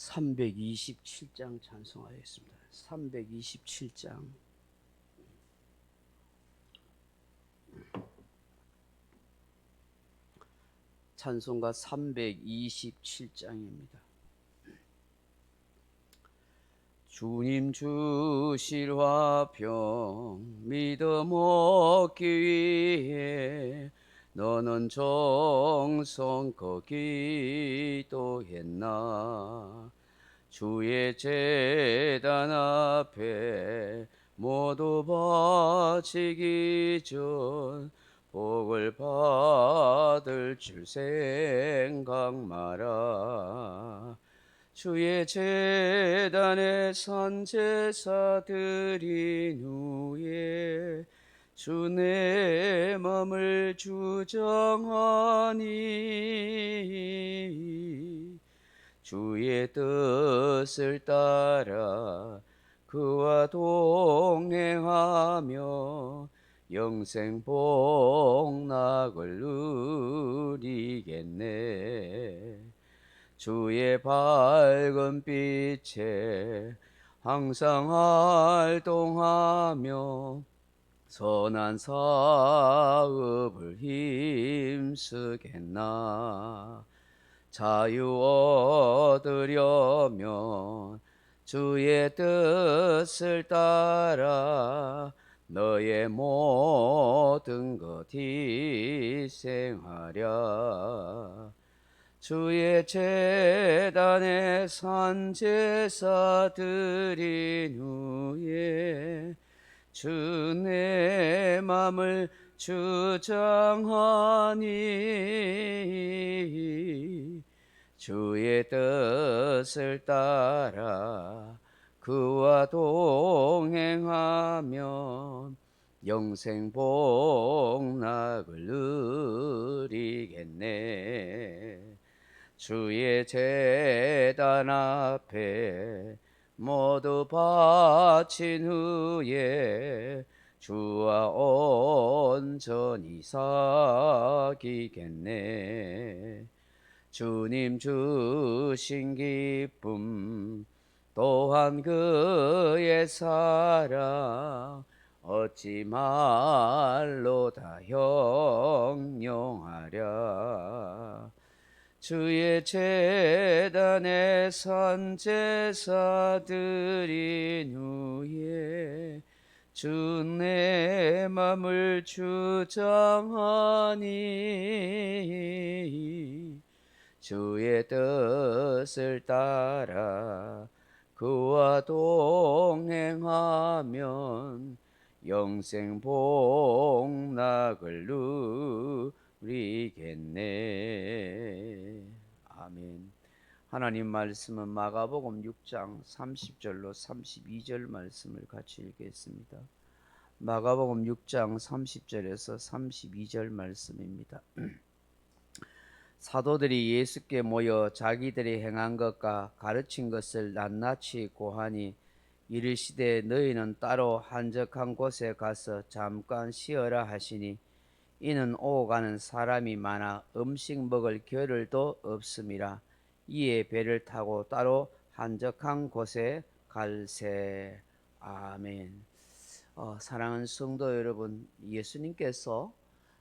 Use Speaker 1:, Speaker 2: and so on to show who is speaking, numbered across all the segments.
Speaker 1: 327장 찬송하겠습니다. 327장. 찬송가 327장입니다. 주님 주실 화평 믿음 얻기 위해 너는 정성껏 기도했나. 주의 제단 앞에 모두 바치기 전 복을 받을 줄 생각 마라. 주의 제단에 선제사 드린 후에 주 내 맘을 주정하니 주의 뜻을 따라 그와 동행하며 영생 복락을 누리겠네. 주의 밝은 빛에 항상 활동하며 선한 사업을 힘쓰겠나. 자유 얻으려면 주의 뜻을 따라 너의 모든 것 희생하랴. 주의 제단에 산제사 드린 후에 주 내 맘을 주장하니 주의 뜻을 따라 그와 동행하면 영생 복락을 누리겠네. 주의 제단 앞에 모두 바친 후에 주와 온전히 사귀겠네. 주님 주신 기쁨 또한 그의 사랑 어찌 말로 다 형용하랴. 주의 제단에 선제사 드린 후에 주 내 맘을 주장하니 주의 뜻을 따라 그와 동행하면 영생 복락을 누리겠네. 아멘. 하나님 말씀은 마가복음 6장 30절로 32절 말씀을 같이 읽겠습니다. 마가복음 6장 30절에서 32절 말씀입니다. 사도들이 예수께 모여 자기들이 행한 것과 가르친 것을 낱낱이 고하니 이르시되 너희는 따로 한적한 곳에 가서 잠깐 쉬어라 하시니 이는 오고 가는 사람이 많아 음식 먹을 겨를도 없음이라. 이에 배를 타고 따로 한적한 곳에 갈새. 아멘. 사랑하는 성도 여러분, 예수님께서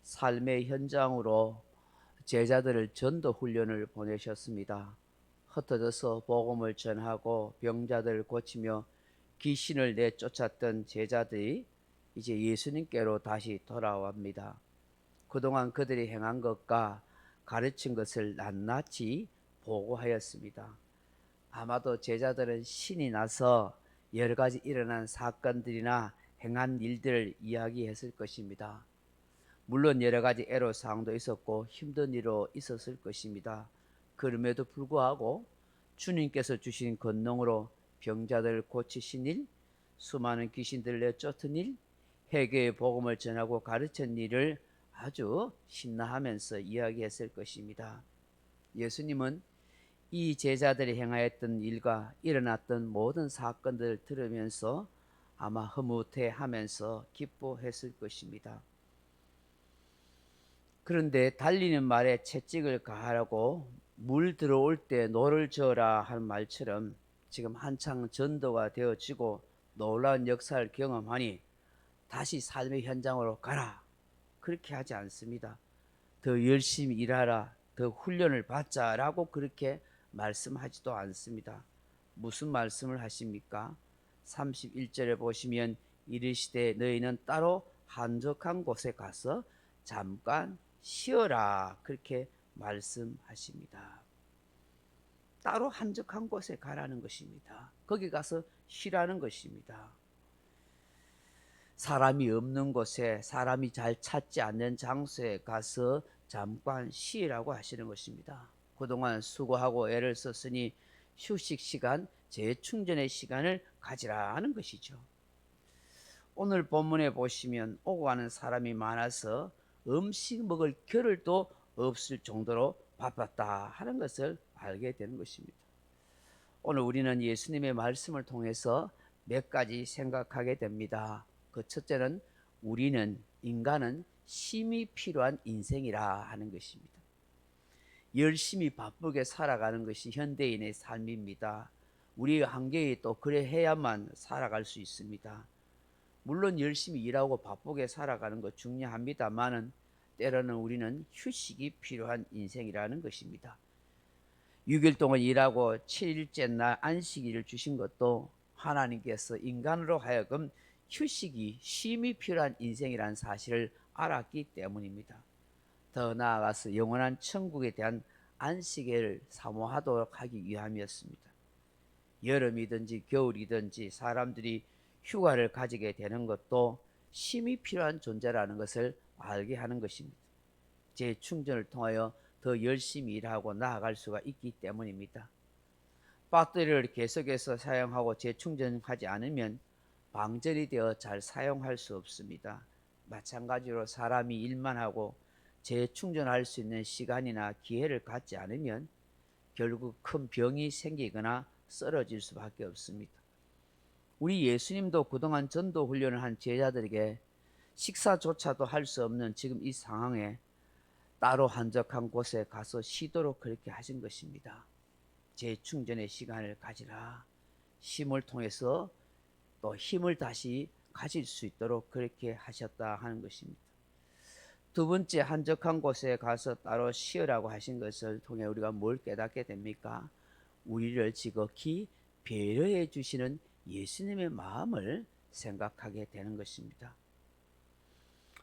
Speaker 1: 삶의 현장으로 제자들을 전도 훈련을 보내셨습니다. 흩어져서 복음을 전하고 병자들을 고치며 귀신을 내쫓았던 제자들이 이제 예수님께로 다시 돌아옵니다. 그동안 그들이 행한 것과 가르친 것을 낱낱이 보고하였습니다. 아마도 제자들은 신이 나서 여러 가지 일어난 사건들이나 행한 일들을 이야기했을 것입니다. 물론 여러 가지 애로사항도 있었고 힘든 일도 있었을 것입니다. 그럼에도 불구하고 주님께서 주신 권능으로 병자들을 고치신 일, 수많은 귀신들을 내쫓은 일, 회개의 복음을 전하고 가르친 일을 아주 신나하면서 이야기했을 것입니다. 예수님은 이 제자들이 행하였던 일과 일어났던 모든 사건들을 들으면서 아마 흐뭇해하면서 기뻐했을 것입니다. 그런데 달리는 말에 채찍을 가하라고 물 들어올 때 노를 저어라 하는 말처럼 지금 한창 전도가 되어지고 놀라운 역사를 경험하니 다시 삶의 현장으로 가라, 그렇게 하지 않습니다. 더 열심히 일하라, 더 훈련을 받자라고 그렇게 말씀하지도 않습니다. 무슨 말씀을 하십니까? 31절에 보시면 이르시되 너희는 따로 한적한 곳에 가서 잠깐 쉬어라, 그렇게 말씀하십니다. 따로 한적한 곳에 가라는 것입니다. 거기 가서 쉬라는 것입니다. 사람이 없는 곳에, 사람이 잘 찾지 않는 장소에 가서 잠깐 쉬라고 하시는 것입니다. 그동안 수고하고 애를 썼으니 휴식 시간, 재충전의 시간을 가지라 하는 것이죠. 오늘 본문에 보시면 오고 가는 사람이 많아서 음식 먹을 겨를도 없을 정도로 바빴다 하는 것을 알게 되는 것입니다. 오늘 우리는 예수님의 말씀을 통해서 몇 가지 생각하게 됩니다. 그 첫째는 우리는, 인간은 쉼이 필요한 인생이라 하는 것입니다. 열심히 바쁘게 살아가는 것이 현대인의 삶입니다. 우리의 환경이 또 그래 해야만 살아갈 수 있습니다. 물론 열심히 일하고 바쁘게 살아가는 것 중요합니다만은 때로는 우리는 휴식이 필요한 인생이라는 것입니다. 6일 동안 일하고 7일째 날 안식일을 주신 것도 하나님께서 인간으로 하여금 휴식이, 쉼이 필요한 인생이라는 사실을 알았기 때문입니다. 더 나아가서 영원한 천국에 대한 안식일을 사모하도록 하기 위함이었습니다. 여름이든지 겨울이든지 사람들이 휴가를 가지게 되는 것도 쉼이 필요한 존재라는 것을 알게 하는 것입니다. 재충전을 통하여 더 열심히 일하고 나아갈 수가 있기 때문입니다. 배터리를 계속해서 사용하고 재충전하지 않으면 방전이 되어 잘 사용할 수 없습니다. 마찬가지로 사람이 일만 하고 재충전할 수 있는 시간이나 기회를 갖지 않으면 결국 큰 병이 생기거나 쓰러질 수밖에 없습니다. 우리 예수님도 그동안 전도 훈련을 한 제자들에게 식사조차도 할 수 없는 지금 이 상황에 따로 한적한 곳에 가서 쉬도록 그렇게 하신 것입니다. 재충전의 시간을 가지라. 쉼을 통해서 또 힘을 다시 가질 수 있도록 그렇게 하셨다 하는 것입니다. 두 번째, 한적한 곳에 가서 따로 쉬으라고 하신 것을 통해 우리가 뭘 깨닫게 됩니까? 우리를 지극히 배려해 주시는 예수님의 마음을 생각하게 되는 것입니다.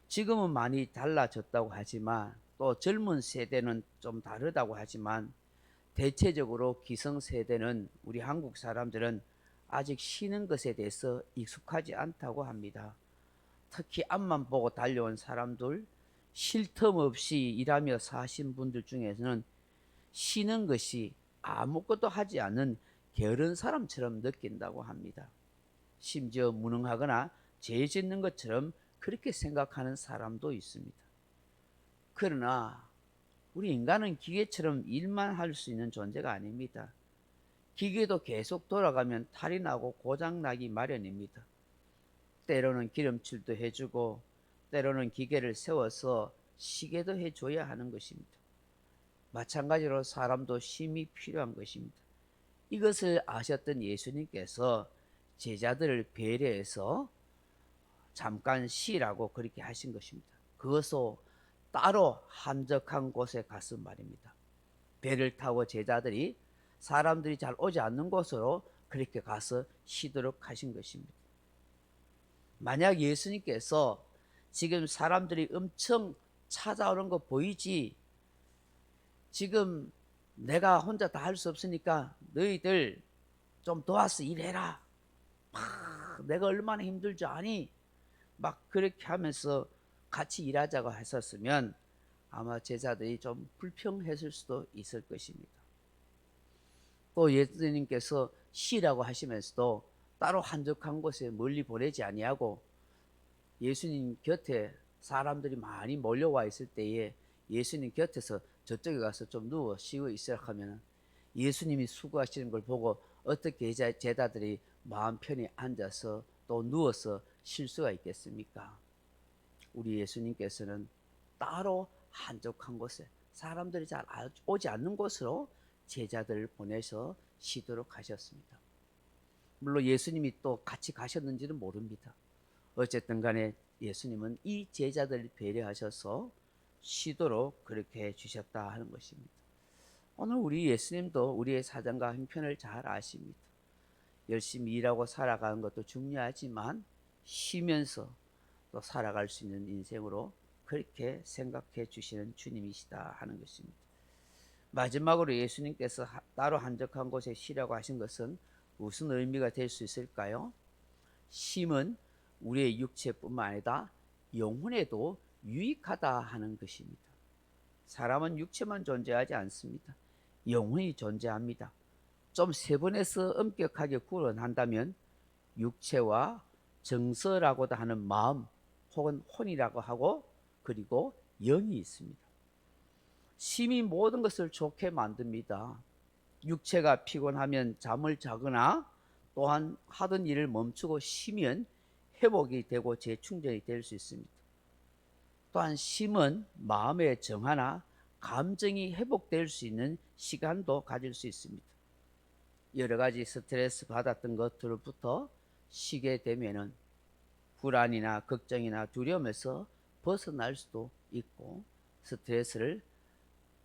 Speaker 1: 지금은 많이 달라졌다고 하지만 또 젊은 세대는 좀 다르다고 하지만 대체적으로 기성세대는, 우리 한국 사람들은 아직 쉬는 것에 대해서 익숙하지 않다고 합니다. 특히 앞만 보고 달려온 사람들, 쉴 틈 없이 일하며 사신 분들 중에서는 쉬는 것이 아무것도 하지 않는 게으른 사람처럼 느낀다고 합니다. 심지어 무능하거나 죄 짓는 것처럼 그렇게 생각하는 사람도 있습니다. 그러나 우리 인간은 기계처럼 일만 할 수 있는 존재가 아닙니다. 기계도 계속 돌아가면 탈이 나고 고장나기 마련입니다. 때로는 기름칠도 해주고 때로는 기계를 세워서 쉬게도 해줘야 하는 것입니다. 마찬가지로 사람도 쉼이 필요한 것입니다. 이것을 아셨던 예수님께서 제자들을 배려해서 잠깐 쉬라고 그렇게 하신 것입니다. 그것도 따로 한적한 곳에 가서 말입니다. 배를 타고 제자들이 사람들이 잘 오지 않는 곳으로 그렇게 가서 쉬도록 하신 것입니다. 만약 예수님께서 지금 사람들이 엄청 찾아오는 거 보이지, 지금 내가 혼자 다 할 수 없으니까 너희들 좀 도와서 일해라, 내가 얼마나 힘들 줄 아니, 막 그렇게 하면서 같이 일하자고 했었으면 아마 제자들이 좀 불평했을 수도 있을 것입니다. 또 예수님께서 쉬라고 하시면서도 따로 한적한 곳에 멀리 보내지 아니하고 예수님 곁에 사람들이 많이 몰려와 있을 때에 예수님 곁에서 저쪽에 가서 좀 누워 쉬고 있으라 하면 예수님이 수고하시는 걸 보고 어떻게 제자들이 마음 편히 앉아서 또 누워서 쉴 수가 있겠습니까? 우리 예수님께서는 따로 한적한 곳에 사람들이 잘 오지 않는 곳으로 제자들을 보내서 쉬도록 하셨습니다. 물론 예수님이 또 같이 가셨는지는 모릅니다. 어쨌든 간에 예수님은 이 제자들을 배려하셔서 쉬도록 그렇게 해주셨다 하는 것입니다. 오늘 우리 예수님도 우리의 사정과 형편을 잘 아십니다. 열심히 일하고 살아가는 것도 중요하지만 쉬면서 또 살아갈 수 있는 인생으로 그렇게 생각해 주시는 주님이시다 하는 것입니다. 마지막으로 예수님께서 따로 한적한 곳에 쉬라고 하신 것은 무슨 의미가 될 수 있을까요? 쉼은 우리의 육체뿐만 아니라 영혼에도 유익하다 하는 것입니다. 사람은 육체만 존재하지 않습니다. 영혼이 존재합니다. 좀 세분해서 엄격하게 구분한다면 육체와 정서라고도 하는 마음 혹은 혼이라고 하고 그리고 영이 있습니다. 쉼이 모든 것을 좋게 만듭니다. 육체가 피곤하면 잠을 자거나 또한 하던 일을 멈추고 쉬면 회복이 되고 재충전이 될 수 있습니다. 또한 쉼은 마음의 정화나 감정이 회복될 수 있는 시간도 가질 수 있습니다. 여러 가지 스트레스 받았던 것들부터 쉬게 되면은 불안이나 걱정이나 두려움에서 벗어날 수도 있고 스트레스를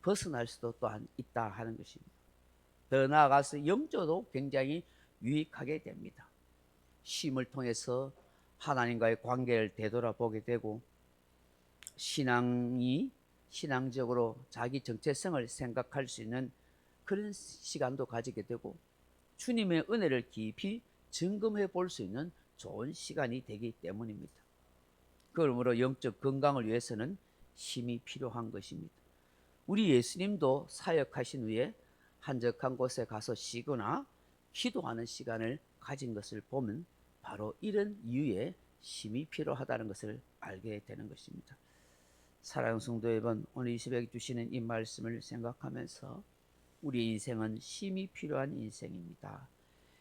Speaker 1: 벗어날 수도 또한 있다 하는 것입니다. 더 나아가서 영적으로 굉장히 유익하게 됩니다. 쉼을 통해서 하나님과의 관계를 되돌아보게 되고 신앙적으로 자기 정체성을 생각할 수 있는 그런 시간도 가지게 되고 주님의 은혜를 깊이 점검해 볼 수 있는 좋은 시간이 되기 때문입니다. 그러므로 영적 건강을 위해서는 쉼이 필요한 것입니다. 우리 예수님도 사역하신 후에 한적한 곳에 가서 쉬거나 기도하는 시간을 가진 것을 보면 바로 이런 이유에 쉼이 필요하다는 것을 알게 되는 것입니다. 사랑하는 성도 여러분, 오늘 이 새벽에 주시는 이 말씀을 생각하면서 우리 인생은 쉼이 필요한 인생입니다.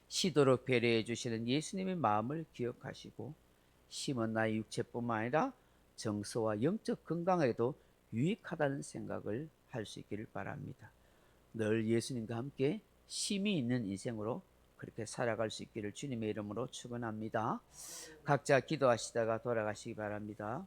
Speaker 1: 쉬도록 배려해 주시는 예수님의 마음을 기억하시고 쉼은 나의 육체뿐만 아니라 정서와 영적 건강에도 유익하다는 생각을 할 수 있기를 바랍니다. 늘 예수님과 함께 쉼이 있는 인생으로 그렇게 살아갈 수 있기를 주님의 이름으로 축원합니다. 각자 기도하시다가 돌아가시기 바랍니다.